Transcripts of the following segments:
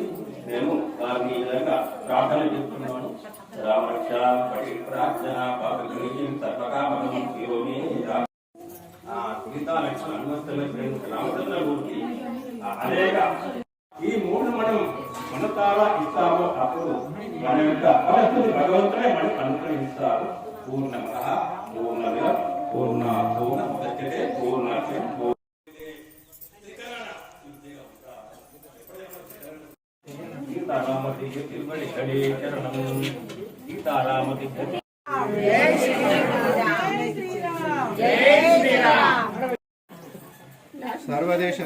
కాబట్టి నేను వారిని ఈ విధంగా ప్రార్థన చేస్తున్నాను. రామరక్ష ప్రార్థన పాపం సర్వకామం శిరోమి మిగతా లక్ష్మణ హనుమంతుల రామచంద్రమూర్తి అనేక ఈ మూడు మనం మనతారా ఇస్తామో అప్పుడు మన యొక్క పరిస్థితి భగవంతుడే మనకు అనుగ్రహిస్తారు. పూర్ణమ పూర్ణమిద పూర్ణ పూర్ణముదచ్యతే పూర్ణస్యం సీతారామతి తిరుపతి గడే చరణం సీతారామతి సర్వదేశ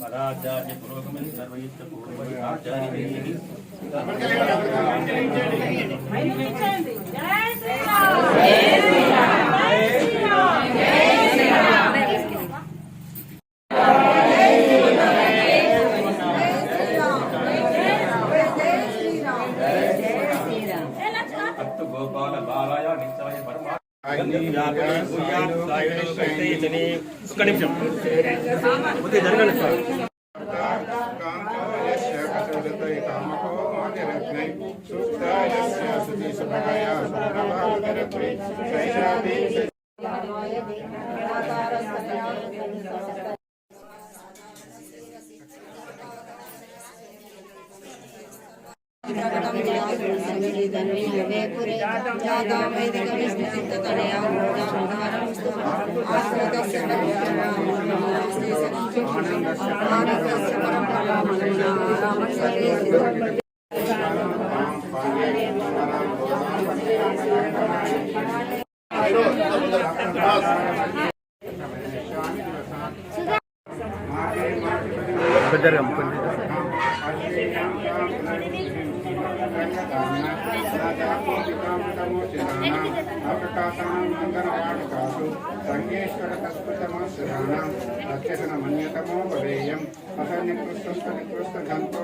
పరాచార్య పురోగమని సర్వయుక్త పూర్వచార్య గోపాల బాలయ నిత్యాయ పరమా ఒక్క నిమిషం జరగండి సార్. సంగేశ్వర కస్పతమాశ్రయాణం అత్యసన మన్యతమో భవేయం అత నికృష్ట ఘంతో.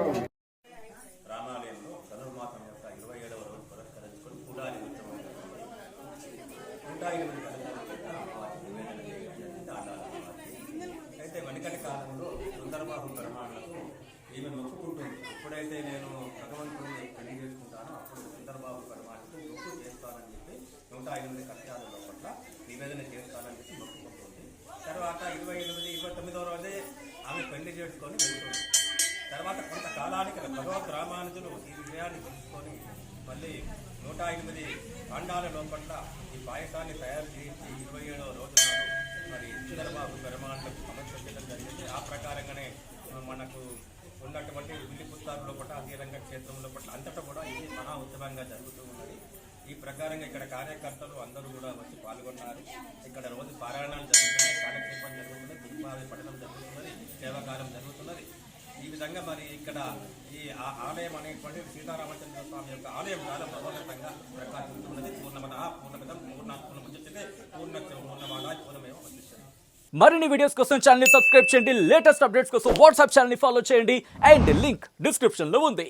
రామాలయంలో ధనుర్మాసం యొక్క 27వ రోజు పురస్కరించుకొని కూడాలి ఉత్సవం. 108 అయితే వెనకటి కాలంలో సుందరబాబు పరమాణులకు ఈమె మొక్కుకుంటుంది. ఎప్పుడైతే నేను భగవంతుడిని పెళ్లి చేసుకుంటానో అప్పుడు సుందరబాబు పరమాణుకు మొక్కు చేస్తానని చెప్పి 108 కష్టాలలో పట్ల నివేదన చేస్తానని చెప్పి మొక్కుకుంటుంది. తర్వాత 29వ రోజే ఆమె పెళ్లి చేసుకొని వెళ్తుంది. తర్వాత కొంతకాలానికి భగవత్ రామానుజులు ఈ విషయాన్ని తెలుసుకొని మళ్ళీ 108 కాండాల లోపల ఈ పాయసాన్ని తయారు చేసి 27వ రోజు నాడు మరి సుందరబాబు పరమాణులకు సమర్పించడం జరిగింది. ఆ ప్రకారంగానే మనకు ఉన్నటువంటి విల్లి పుస్తారులో పట్ల అధీరంగ క్షేత్రంలో పట్ల అంతటా కూడా ఇది మహా ఉత్సవంగా జరుగుతూ ఉన్నది. ఈ ప్రకారంగా ఇక్కడ కార్యకర్తలు అందరూ కూడా వచ్చి పాల్గొన్నారు. ఇక్కడ రోజు పారాయణాలు జరుగుతున్నాయి, కాలక్షేపం జరుగుతున్నది, దీపావళి పఠనం జరుగుతున్నది, సేవాకాలం జరుగుతున్నది. ఈ విధంగా మరి ఇక్కడ ఈ ఆలయం అనేటువంటి సీతారామచంద్ర స్వామి యొక్క ఆలయం చాలా ప్రభావితంగా ప్రకాశిస్తున్నది. పూర్ణమద పూర్ణమిదం పూర్ణముద్యతే పూర్ణస్య పూర్ణమాదాయ పూర్ణమేవ వశిష్యతే. మరిన్ని వీడియోస్ కోసం ఛానల్ ని సబ్స్క్రైబ్ చేయండి. లేటెస్ట్ అప్డేట్స్ కోసం వాట్సాప్ ఛానల్ ని ఫాలో చేయండి. అండ్ లింక్ డిస్క్రిప్షన్ లో ఉంది.